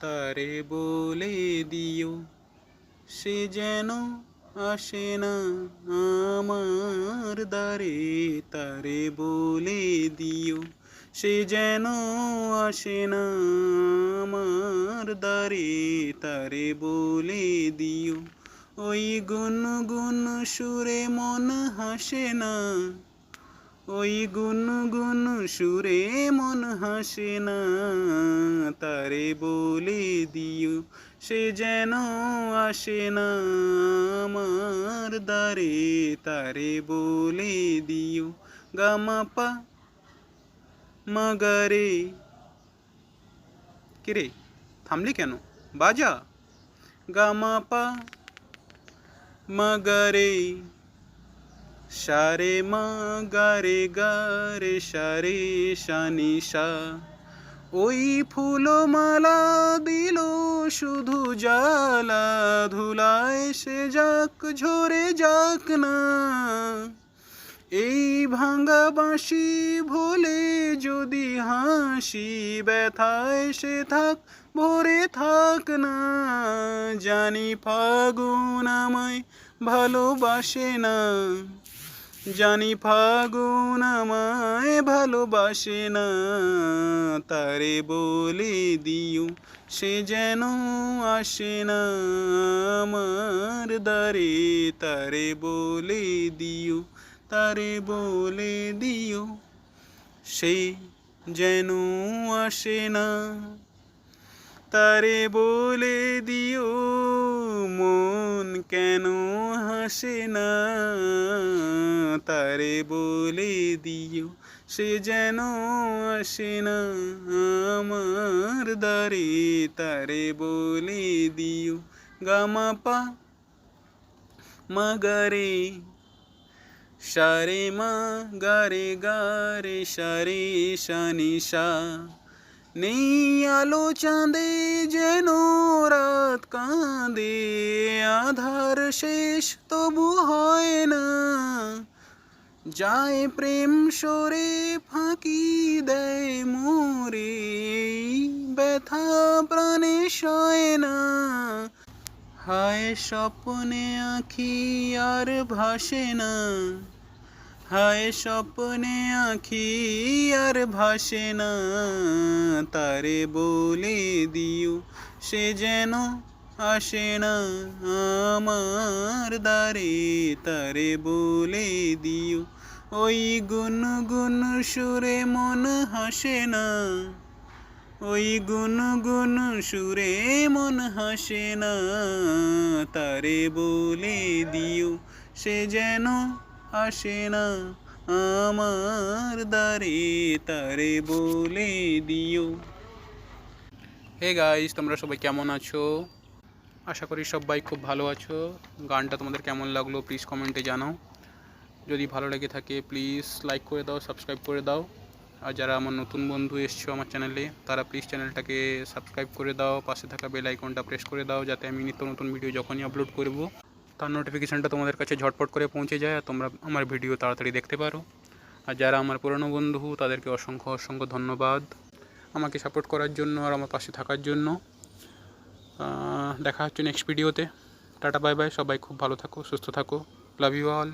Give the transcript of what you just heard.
তারে বলে দিও সে যেন আসে না আমার দ্বারে। তারে বলে দিও সে যেন আসে না আমার দ্বারে। তারে বলে দিও ওই গুনগুন সুরে মন হাসে না, ওই গুনগুন সুরে মন হাসে না। তারে বলে দিও সে যেন আসে না আমার দ্বারে। তারে বলে দিও গামাপা মাগারে। কিরে থামলি কেন, বাজা। গামাপা মাগারে সারে মা গারে গারে সারে শানিশা। ওই ফুলমালা দিল শুধু জ্বালা, ধুলায় সে যাক ঝরে যাক না। এই ভাঙা বাঁশি ভোলে যদি হাসি, ব্যথায় সে থাক ভরে থাক না। জানি ফাগুন আমায় ভালোবাসে না, জানি ফাগুন আমায় ভালোবাসে না। তারে বলে দিও সে যেন আসে না আমার দ্বারে। তারে বলে দিও, তারে বলে দিও সে যেন আসে না। তারে বলে দিও মন কেন হাসে না। তারে বলে দিও সে যেন আসে না আমার দ্বারে। তারে বলে দিও গামাপা মাগারে সারে মা গারে গারে সারে শানিশা। নেই আলো চাঁদে যেন রাত কাঁদে, আধার শেষ তবু হয় না। যায় প্রেম সরে ফাঁকি দেয় মোরে, ব্যথা প্রাণে সয় না। হায় স্বপ্নে আঁখি আর ভাসে না, হায় স্বপ্নে আঁখি আর ভাসে না। তারে বলে দিও সে যেন আসে না আমার দ্বারে। তারে বলে দিও ওই গুনগুন সুরে মন হাসে না, ওই গুনগুন সুরে মন হাসে না। তারে বলে দিও সে যেন আসে না আমার দ্বারে। তারে বলে দিও। হে গাইস, তোমরা সবাই কেমন আছো? আশা করি সবাই খুব ভালো আছো। গানটা তোমাদের কেমন লাগলো প্লিজ কমেন্টে জানাও। যদি ভালো লেগে থাকে প্লিজ লাইক করে দাও, সাবস্ক্রাইব করে দাও। আর যারা আমার নতুন বন্ধু এসছো আমার চ্যানেলে, তারা প্লিজ চ্যানেলটাকে সাবস্ক্রাইব করে দাও, পাশে থাকা বেল আইকনটা প্রেস করে দাও, যাতে আমি নিত্য নতুন ভিডিও যখনই আপলোড করব তার নোটিফিকেশানটা তোমাদের কাছে ঝটপট করে পৌঁছে যায় আর তোমরা আমার ভিডিও তাড়াতাড়ি দেখতে পারো। আর যারা আমার পুরনো বন্ধু তাদেরকে অসংখ্য অসংখ্য ধন্যবাদ আমাকে সাপোর্ট করার জন্য আর আমার পাশে থাকার জন্য। দেখা হচ্ছে নেক্সট ভিডিওতে। টাটা বাই বাই, সবাই খুব ভালো থাকো, সুস্থ থাকো, লাভ ইউ অল।